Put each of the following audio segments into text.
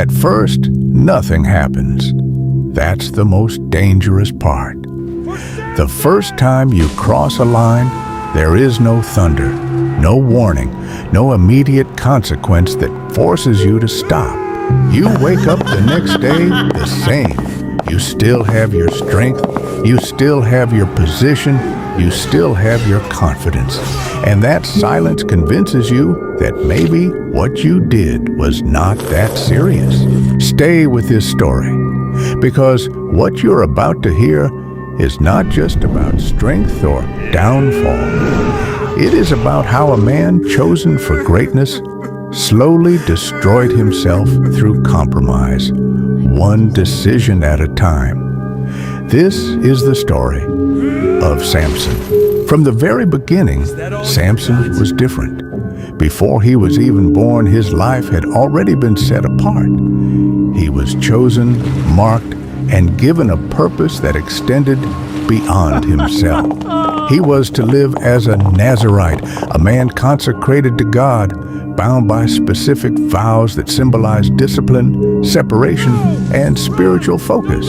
At first, nothing happens. That's the most dangerous part. The first time you cross a line, there is no thunder, no warning, no immediate consequence that forces you to stop. You wake up the next day the same. You still have your strength, you still have your position, you still have your confidence. And that silence convinces you that maybe what you did was not that serious. Stay with this story, because what you're about to hear is not just about strength or downfall. It is about how a man chosen for greatness slowly destroyed himself through compromise, one decision at a time. This is the story of Samson. From the very beginning, Samson was different. Before he was even born, his life had already been set apart. He was chosen, marked, and given a purpose that extended beyond himself. He was to live as a Nazirite, a man consecrated to God, bound by specific vows that symbolized discipline, separation, and spiritual focus.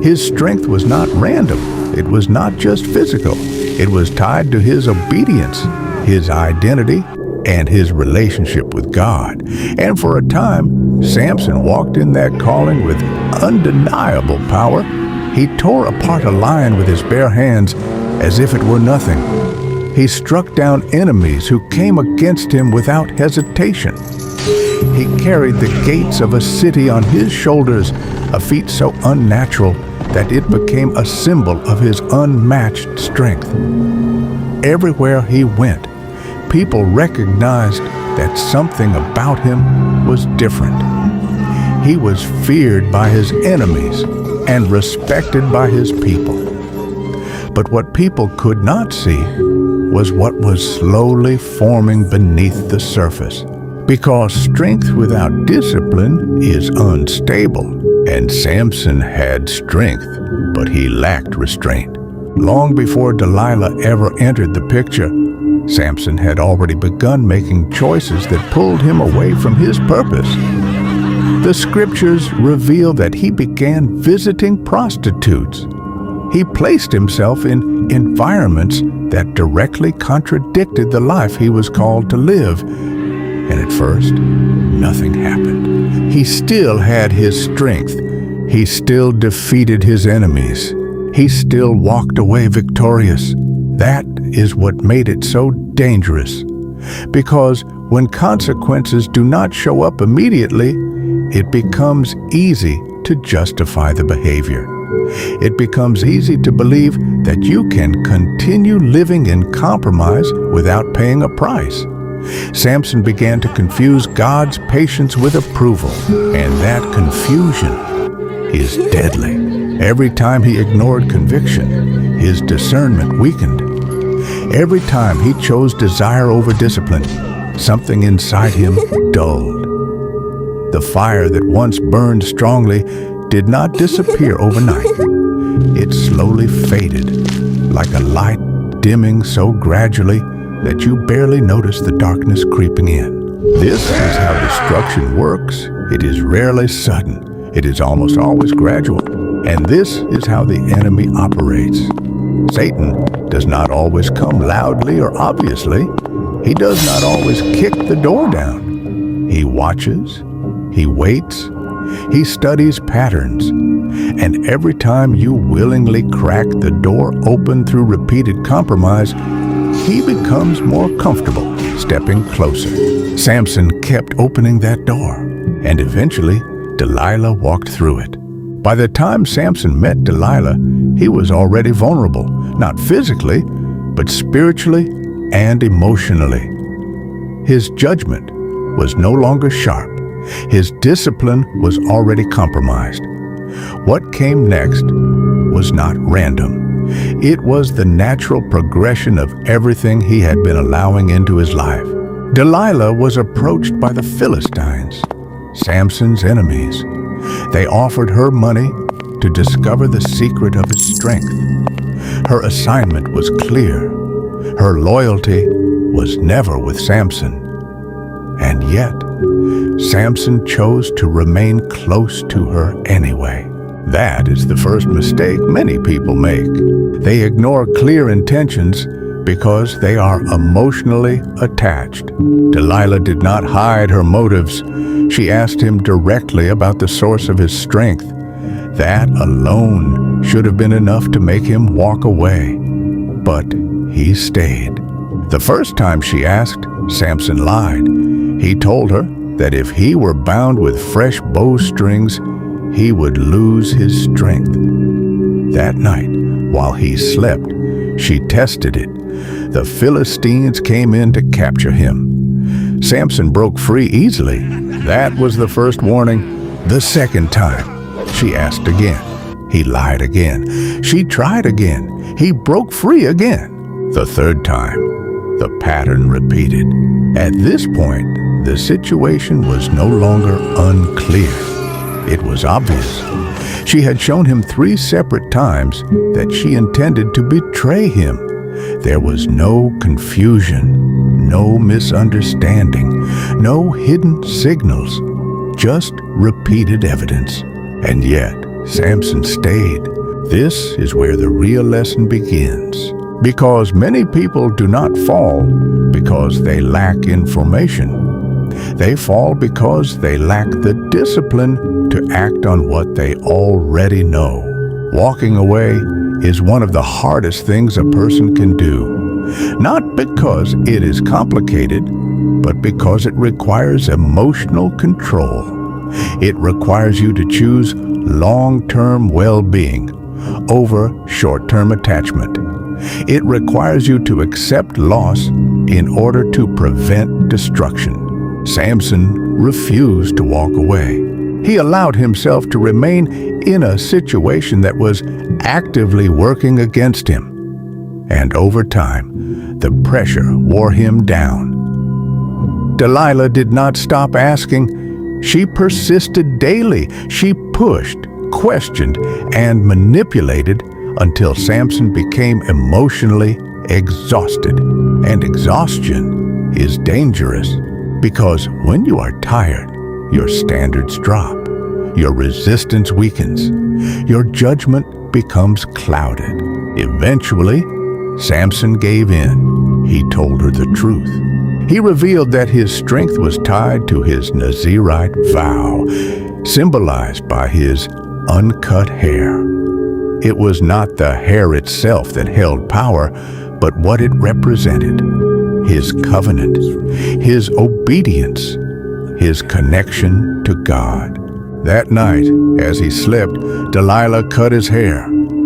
His strength was not random. It was not just physical. It was tied to his obedience, his identity, and his relationship with God. And for a time, Samson walked in that calling with undeniable power. He tore apart a lion with his bare hands as if it were nothing. He struck down enemies who came against him without hesitation. He carried the gates of a city on his shoulders, a feat so unnatural that it became a symbol of his unmatched strength. Everywhere he went, people recognized that something about him was different. He was feared by his enemies and respected by his people. But what people could not see was what was slowly forming beneath the surface. Because strength without discipline is unstable, and Samson had strength, but he lacked restraint. Long before Delilah ever entered the picture, Samson had already begun making choices that pulled him away from his purpose. The scriptures reveal that he began visiting prostitutes. He placed himself in environments that directly contradicted the life he was called to live. And at first, nothing happened. He still had his strength. He still defeated his enemies. He still walked away victorious. That is what made it so dangerous. Because when consequences do not show up immediately, it becomes easy to justify the behavior. It becomes easy to believe that you can continue living in compromise without paying a price. Samson began to confuse God's patience with approval, and that confusion is deadly. Every time he ignored conviction, his discernment weakened. Every time he chose desire over discipline, something inside him dulled. The fire that once burned strongly did not disappear overnight. It slowly faded, like a light dimming so gradually that you barely notice the darkness creeping in. This is how destruction works. It is rarely sudden. It is almost always gradual. And this is how the enemy operates. Satan does not always come loudly or obviously. He does not always kick the door down. He watches. He waits. He studies patterns. And every time you willingly crack the door open through repeated compromise, he becomes more comfortable stepping closer. Samson kept opening that door, and eventually Delilah walked through it. By the time Samson met Delilah, he was already vulnerable, not physically, but spiritually and emotionally. His judgment was no longer sharp. His discipline was already compromised. What came next was not random. It was the natural progression of everything he had been allowing into his life. Delilah was approached by the Philistines, Samson's enemies. They offered her money to discover the secret of his strength. Her assignment was clear. Her loyalty was never with Samson. And yet, Samson chose to remain close to her anyway. That is the first mistake many people make. They ignore clear intentions because they are emotionally attached. Delilah did not hide her motives. She asked him directly about the source of his strength. That alone should have been enough to make him walk away. But he stayed. The first time she asked, Samson lied. He told her that if he were bound with fresh bowstrings, he would lose his strength. That night, while he slept, she tested it. The Philistines came in to capture him. Samson broke free easily. That was the first warning. The second time, she asked again. He lied again. She tried again. He broke free again. The third time, the pattern repeated. At this point, the situation was no longer unclear. It was obvious. She had shown him 3 separate times that she intended to betray him. There was no confusion, no misunderstanding, no hidden signals, just repeated evidence. And yet, Samson stayed. This is where the real lesson begins. Because many people do not fall because they lack information. They fall because they lack the discipline to act on what they already know. Walking away is one of the hardest things a person can do. Not because it is complicated, but because it requires emotional control. It requires you to choose long-term well-being over short-term attachment. It requires you to accept loss in order to prevent destruction. Samson refused to walk away. He allowed himself to remain in a situation that was actively working against him. And over time, the pressure wore him down. Delilah did not stop asking. She persisted daily. She pushed, questioned, and manipulated until Samson became emotionally exhausted. And exhaustion is dangerous because when you are tired, your standards drop, your resistance weakens, your judgment becomes clouded. Eventually, Samson gave in. He told her the truth. He revealed that his strength was tied to his Nazirite vow, symbolized by his uncut hair. It was not the hair itself that held power, but what it represented. His covenant, his obedience, his connection to God. That night, as he slept, Delilah cut his hair.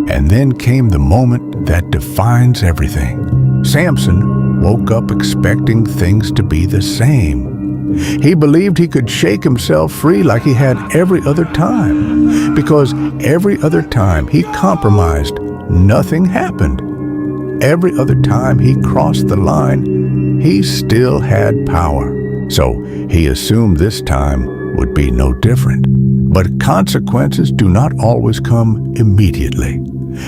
And then came the moment that defines everything. Samson woke up expecting things to be the same. He believed he could shake himself free like he had every other time. Because every other time he compromised, nothing happened. Every other time he crossed the line, he still had power. So he assumed this time would be no different. But consequences do not always come immediately.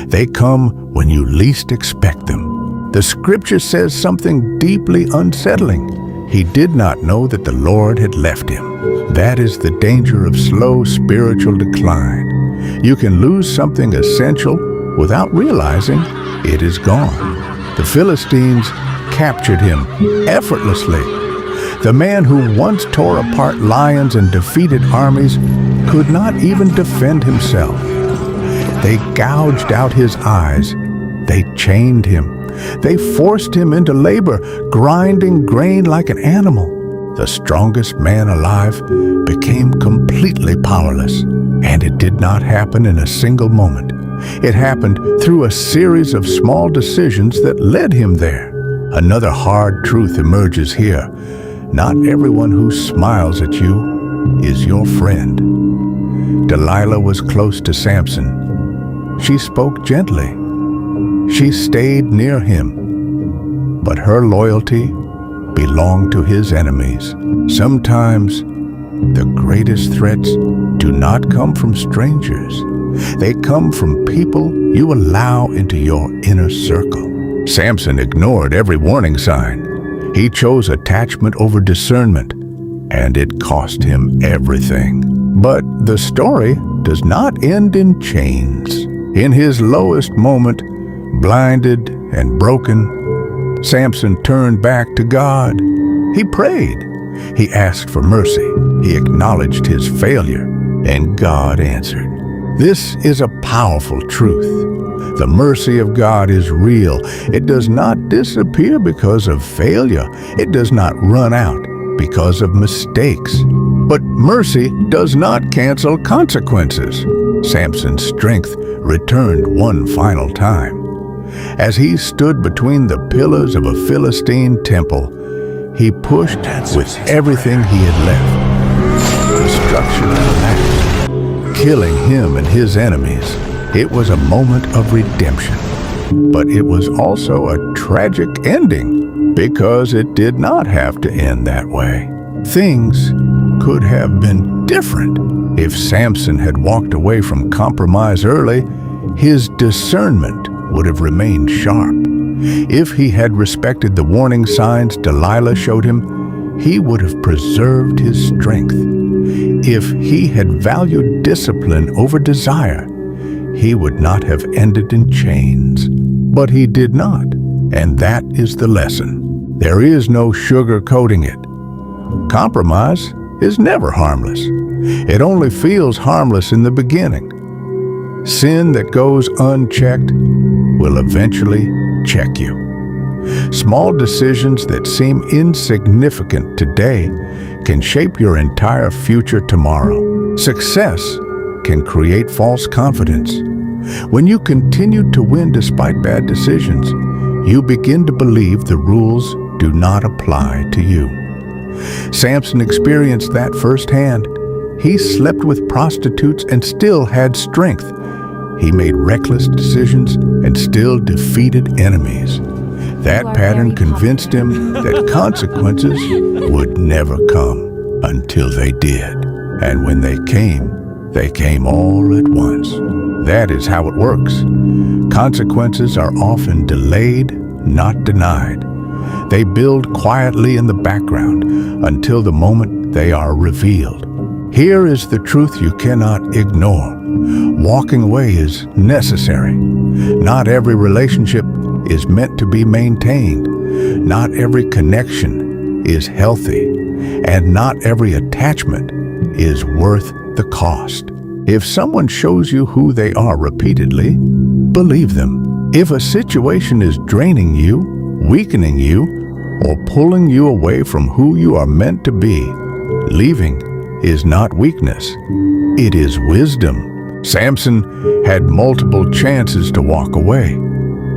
They come when you least expect them. The scripture says something deeply unsettling. He did not know that the Lord had left him. That is the danger of slow spiritual decline. You can lose something essential without realizing it is gone. The Philistines captured him effortlessly. The man who once tore apart lions and defeated armies could not even defend himself. They gouged out his eyes. They chained him. They forced him into labor, grinding grain like an animal. The strongest man alive became completely powerless. And it did not happen in a single moment. It happened through a series of small decisions that led him there. Another hard truth emerges here. Not everyone who smiles at you is your friend. Delilah was close to Samson. She spoke gently. She stayed near him. But her loyalty belonged to his enemies. Sometimes the greatest threats do not come from strangers. They come from people you allow into your inner circle. Samson ignored every warning sign. He chose attachment over discernment. and it cost him everything. But the story does not end in chains. In his lowest moment, blinded and broken, Samson turned back to God. He prayed. He asked for mercy. He acknowledged his failure, and God answered. This is a powerful truth. The mercy of God is real. It does not disappear because of failure. It does not run out because of mistakes. But mercy does not cancel consequences. Samson's strength returned one final time. As he stood between the pillars of a Philistine temple, he pushed with everything he had left. Destruction collapsed, killing him and his enemies. It was a moment of redemption, but it was also a tragic ending because it did not have to end that way. Things could have been different. If Samson had walked away from compromise early, his discernment would have remained sharp. If he had respected the warning signs Delilah showed him, he would have preserved his strength. If he had valued discipline over desire, he would not have ended in chains. But he did not, and that is the lesson. There is no sugarcoating it. Compromise is never harmless. It only feels harmless in the beginning. Sin that goes unchecked will eventually check you. Small decisions that seem insignificant today can shape your entire future tomorrow. Success can create false confidence. When you continue to win despite bad decisions, you begin to believe the rules do not apply to you. Samson experienced that firsthand. He slept with prostitutes and still had strength. He made reckless decisions and still defeated enemies. That pattern convinced him that consequences would never come until they did. And when they came all at once. That is how it works. Consequences are often delayed, not denied. They build quietly in the background until the moment they are revealed. Here is the truth you cannot ignore. Walking away is necessary. Not every relationship is meant to be maintained. Not every connection is healthy. And not every attachment is worth the cost. If someone shows you who they are repeatedly, believe them. If a situation is draining you, weakening you, or pulling you away from who you are meant to be, leaving is not weakness. It is wisdom. Samson had multiple chances to walk away.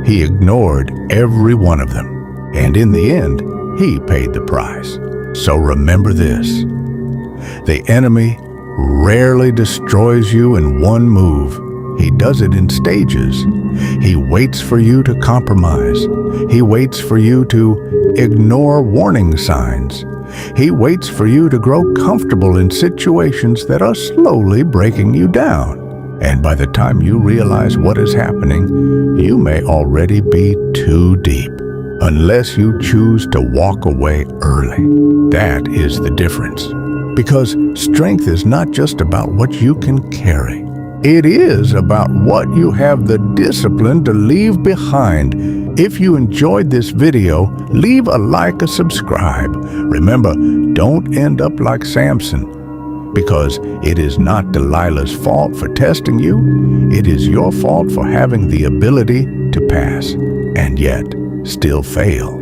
He ignored every one of them, and in the end, he paid the price. So remember this: the enemy rarely destroys you in one move. He does it in stages. He waits for you to compromise. He waits for you to ignore warning signs. He waits for you to grow comfortable in situations that are slowly breaking you down. And by the time you realize what is happening, you may already be too deep, unless you choose to walk away early. That is the difference. Because strength is not just about what you can carry. It is about what you have the discipline to leave behind. If you enjoyed this video, leave a like or subscribe. Remember, don't end up like Samson, because it is not Delilah's fault for testing you. It is your fault for having the ability to pass and yet still fail.